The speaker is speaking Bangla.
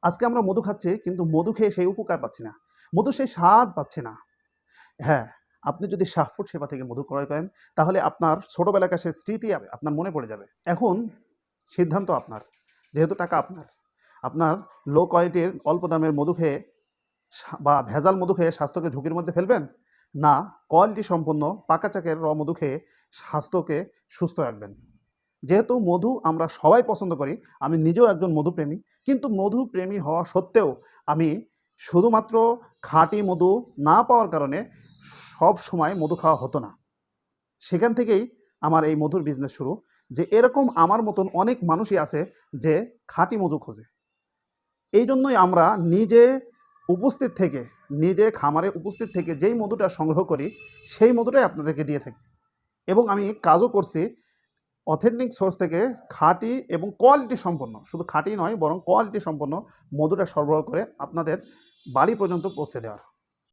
আজকে আমরা মধু খাচ্ছি কিন্তু মধু খেয়ে সেই উপকার পাচ্ছি না, মধু সেই স্বাদ পাচ্ছি না। হ্যাঁ, আপনি যদি শাহফুড সেবা থেকে মধু ক্রয় করেন তাহলে আপনার ছোটবেলাকার সেই স্মৃতি আপনার মনে পড়ে যাবে। এখন সিদ্ধান্ত আপনার, যেহেতু টাকা আপনার। আপনার লো কোয়ালিটির অল্প দামের মধু খেয়ে বা ভেজাল মধু খেয়ে স্বাস্থ্যকে ঝুঁকির মধ্যে ফেলবেন, না কোয়ালিটি সম্পন্ন পাকা চাকের মধু খেয়ে স্বাস্থ্যকে সুস্থ রাখবেন। যেহেতু মধু আমরা সবাই পছন্দ করি, আমি নিজেও একজন মধুপ্রেমী, কিন্তু মধুপ্রেমী হওয়া সত্ত্বেও আমি শুধুমাত্র খাঁটি মধু না পাওয়ার কারণে সব সময় মধু খাওয়া হতো না। সেখান থেকেই আমার এই মধুর বিজনেস শুরু, যে এরকম আমার মতন অনেক মানুষই আছে যে খাঁটি মধু খোঁজে। এই জন্যই আমরা উপস্থিত থেকে নিজে খামারে উপস্থিত থেকে যেই মধুটা সংগ্রহ করি সেই মধুটাই আপনাদেরকে দিয়ে থাকি, এবং আমি কাজও করছি অথেন্টিক সোর্স থেকে খাঁটি এবং কোয়ালিটি সম্পন্ন, শুধু খাঁটি নয় বরং কোয়ালিটি সম্পন্ন মধুটা সরবরাহ করে আপনাদের বাড়ি পর্যন্ত পৌঁছে দেওয়ার।